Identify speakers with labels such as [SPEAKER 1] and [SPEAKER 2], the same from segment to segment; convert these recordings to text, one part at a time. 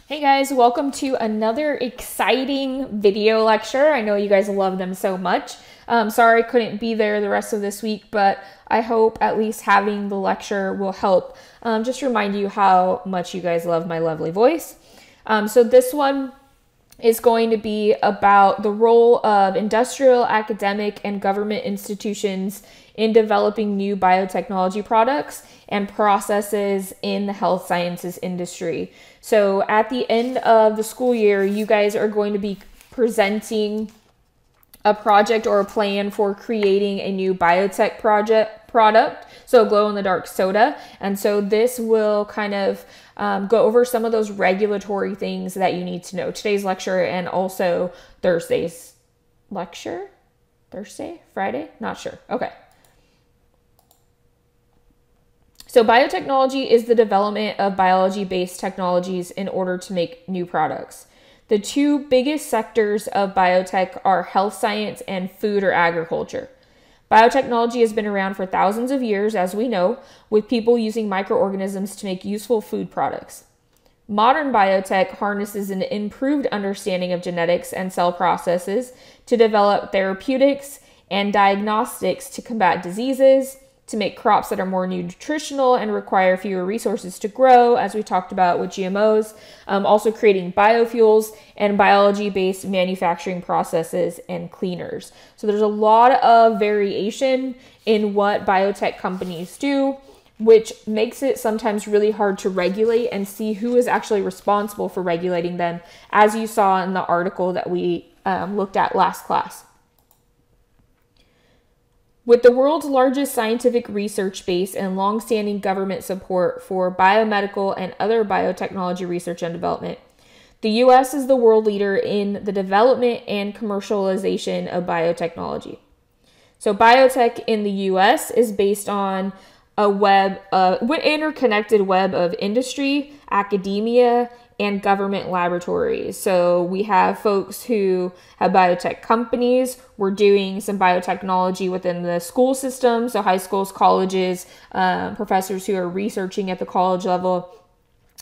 [SPEAKER 1] Hey guys, welcome to another exciting video lecture. I know you guys love them so much. Sorry I couldn't be there the rest of this week, but I hope at least having the lecture will help just remind you how much you guys love my lovely voice. So this one is going to be about the role of industrial, academic, and government institutions in developing new biotechnology products and processes in the health sciences industry. So at the end of the school year, you guys are going to be presenting a project or a plan for creating a new biotech product, so glow-in-the-dark soda. And so this will kind of go over some of those regulatory things that you need to know. Today's lecture and also Thursday's lecture. Friday? Not sure. Okay. So biotechnology is the development of biology-based technologies in order to make new products. The two biggest sectors of biotech are health science and food or agriculture. Biotechnology has been around for thousands of years, as we know, with people using microorganisms to make useful food products. Modern biotech harnesses an improved understanding of genetics and cell processes to develop therapeutics and diagnostics to combat diseases, to make crops that are more nutritional and require fewer resources to grow, as we talked about with GMOs, also creating biofuels and biology-based manufacturing processes and cleaners. So there's a lot of variation in what biotech companies do, which makes it sometimes really hard to regulate and see who is actually responsible for regulating them, as you saw in the article that we looked at last class. With the world's largest scientific research base and long-standing government support for biomedical and other biotechnology research and development, the U.S. is the world leader in the development and commercialization of biotechnology. So biotech in the U.S. is based on an interconnected web of industry, academia, and government laboratories. So we have folks who have biotech companies. We're doing some biotechnology within the school system, so high schools, colleges, professors who are researching at the college level.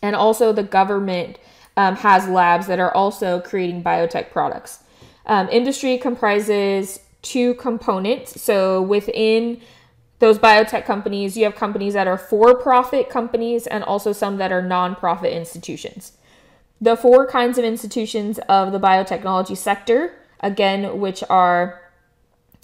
[SPEAKER 1] And also the government has labs that are also creating biotech products. Industry comprises two components. So within those biotech companies, you have companies that are for-profit companies and also some that are non-profit institutions. The four kinds of institutions of the biotechnology sector, again, which are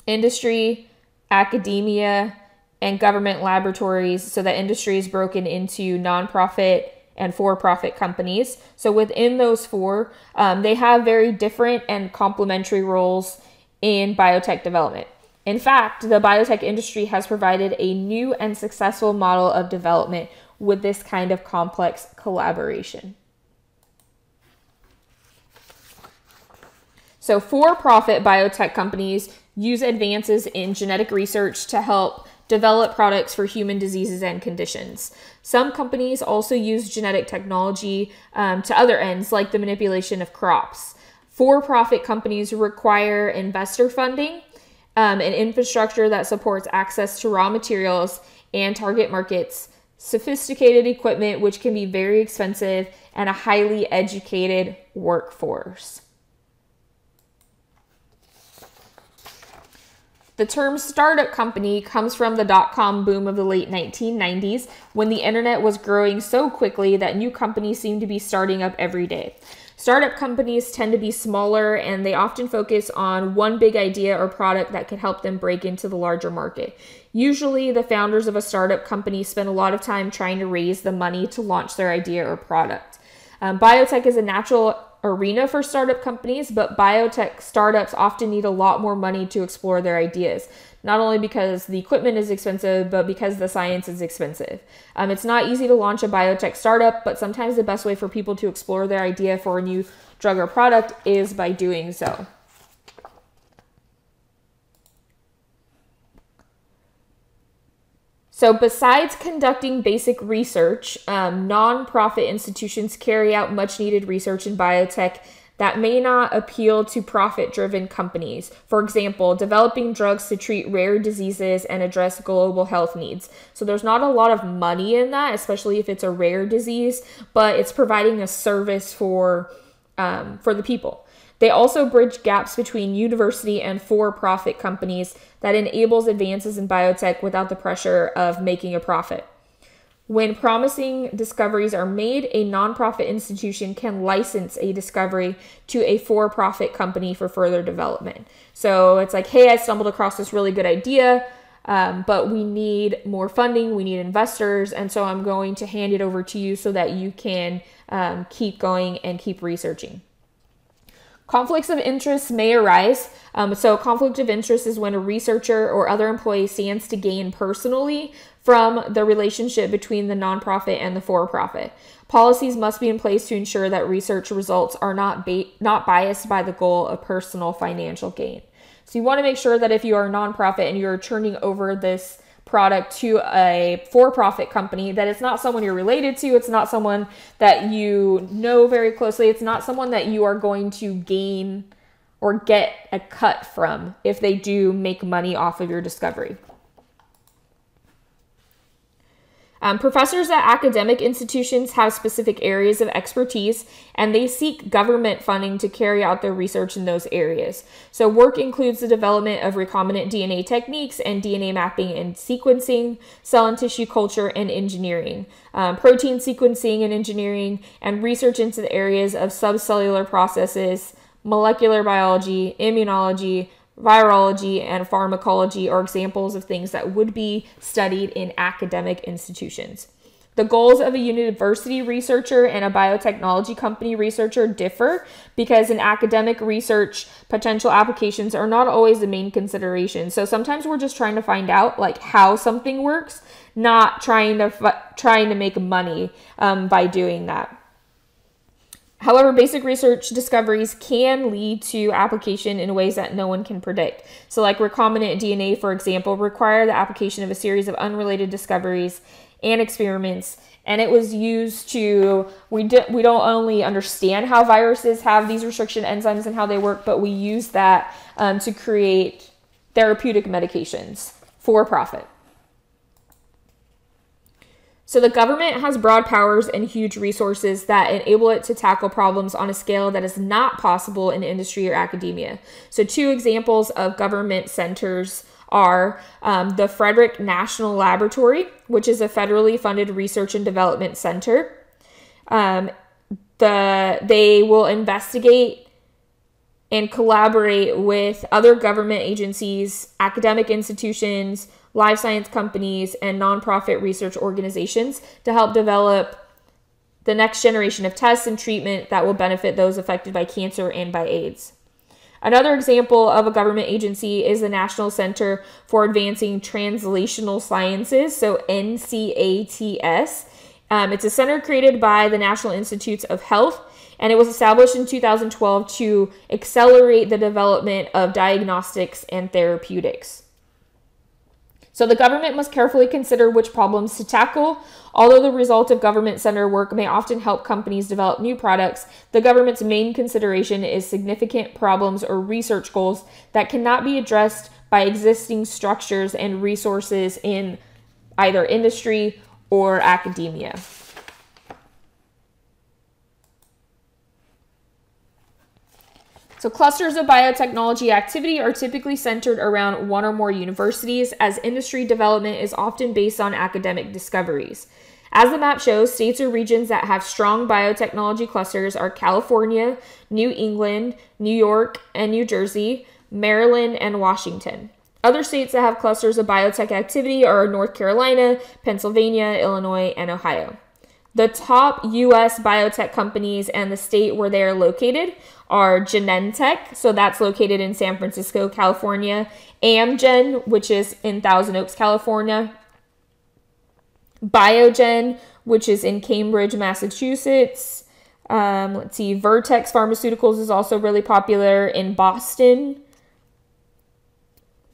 [SPEAKER 1] industry, academia, and government laboratories. So that industry is broken into non-profit and for-profit companies. So within those four, they have very different and complementary roles in biotech development. In fact, the biotech industry has provided a new and successful model of development with this kind of complex collaboration. So for-profit biotech companies use advances in genetic research to help develop products for human diseases and conditions. Some companies also use genetic technology to other ends, like the manipulation of crops. For-profit companies require investor funding, an infrastructure that supports access to raw materials and target markets, sophisticated equipment, which can be very expensive, and a highly educated workforce. The term startup company comes from the dot-com boom of the late 1990s, when the internet was growing so quickly that new companies seemed to be starting up every day. Startup companies tend to be smaller, and they often focus on one big idea or product that could help them break into the larger market. Usually, the founders of a startup company spend a lot of time trying to raise the money to launch their idea or product. Biotech is a natural arena for startup companies, but biotech startups often need a lot more money to explore their ideas, not only because the equipment is expensive, but because the science is expensive. It's not easy to launch a biotech startup, but sometimes the best way for people to explore their idea for a new drug or product is by doing so. So besides conducting basic research, nonprofit institutions carry out much needed research in biotech that may not appeal to profit-driven companies. For example, developing drugs to treat rare diseases and address global health needs. So there's not a lot of money in that, especially if it's a rare disease, but it's providing a service for the people. They also bridge gaps between university and for-profit companies that enables advances in biotech without the pressure of making a profit. When promising discoveries are made, a nonprofit institution can license a discovery to a for-profit company for further development. So it's like, hey, I stumbled across this really good idea, but we need more funding, we need investors, and so I'm going to hand it over to you so that you can keep going and keep researching. Conflicts of interest may arise. So conflict of interest is when a researcher or other employee stands to gain personally from the relationship between the nonprofit and the for-profit. Policies must be in place to ensure that research results are not biased by the goal of personal financial gain. So you want to make sure that if you are a nonprofit and you're turning over this product to a for-profit company, that it's not someone you're related to, it's not someone that you know very closely, it's not someone that you are going to gain or get a cut from if they do make money off of your discovery. Professors at academic institutions have specific areas of expertise, and they seek government funding to carry out their research in those areas. So work includes the development of recombinant DNA techniques and DNA mapping and sequencing, cell and tissue culture and engineering, protein sequencing and engineering, and research into the areas of subcellular processes, molecular biology, immunology, virology, and pharmacology are examples of things that would be studied in academic institutions. The goals of a university researcher and a biotechnology company researcher differ because in academic research, potential applications are not always the main consideration. So sometimes we're just trying to find out like how something works, not trying to make money by doing that. However, basic research discoveries can lead to application in ways that no one can predict. So like recombinant DNA, for example, required the application of a series of unrelated discoveries and experiments. And it was used to, we don't only understand how viruses have these restriction enzymes and how they work, but we use that to create therapeutic medications for profit. So the government has broad powers and huge resources that enable it to tackle problems on a scale that is not possible in industry or academia. So two examples of government centers are the Frederick National Laboratory, which is a federally funded research and development center. They will investigate and collaborate with other government agencies, academic institutions, life science companies, and nonprofit research organizations to help develop the next generation of tests and treatment that will benefit those affected by cancer and by AIDS. Another example of a government agency is the National Center for Advancing Translational Sciences, so NCATS. It's a center created by the National Institutes of Health, and it was established in 2012 to accelerate the development of diagnostics and therapeutics. So the government must carefully consider which problems to tackle. Although the result of government center work may often help companies develop new products, the government's main consideration is significant problems or research goals that cannot be addressed by existing structures and resources in either industry or academia. So clusters of biotechnology activity are typically centered around one or more universities, as industry development is often based on academic discoveries. As the map shows, states or regions that have strong biotechnology clusters are California, New England, New York, and New Jersey, Maryland, and Washington. Other states that have clusters of biotech activity are North Carolina, Pennsylvania, Illinois, and Ohio. The top U.S. biotech companies and the state where they are located are Genentech, so that's located in San Francisco, California, Amgen, which is in Thousand Oaks, California, Biogen, which is in Cambridge, Massachusetts. Vertex Pharmaceuticals is also really popular in Boston.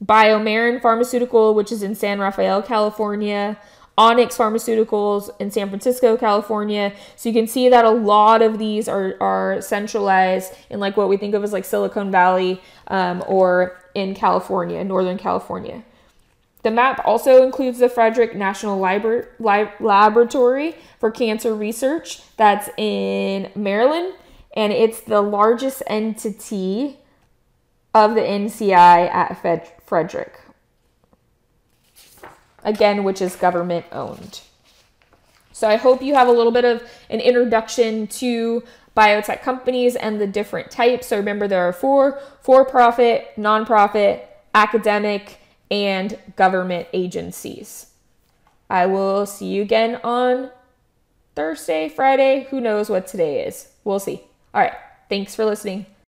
[SPEAKER 1] BioMarin Pharmaceutical, which is in San Rafael, California. Onyx Pharmaceuticals in San Francisco, California. So you can see that a lot of these are centralized in like what we think of as like Silicon Valley or in California, Northern California. The map also includes the Frederick National Laboratory for Cancer Research that's in Maryland, and it's the largest entity of the NCI at Frederick. Again, which is government owned. So I hope you have a little bit of an introduction to biotech companies and the different types. So remember, there are four: for-profit, nonprofit, academic, and government agencies. I will see you again on Thursday, Friday. Who knows what today is? We'll see. All right. Thanks for listening.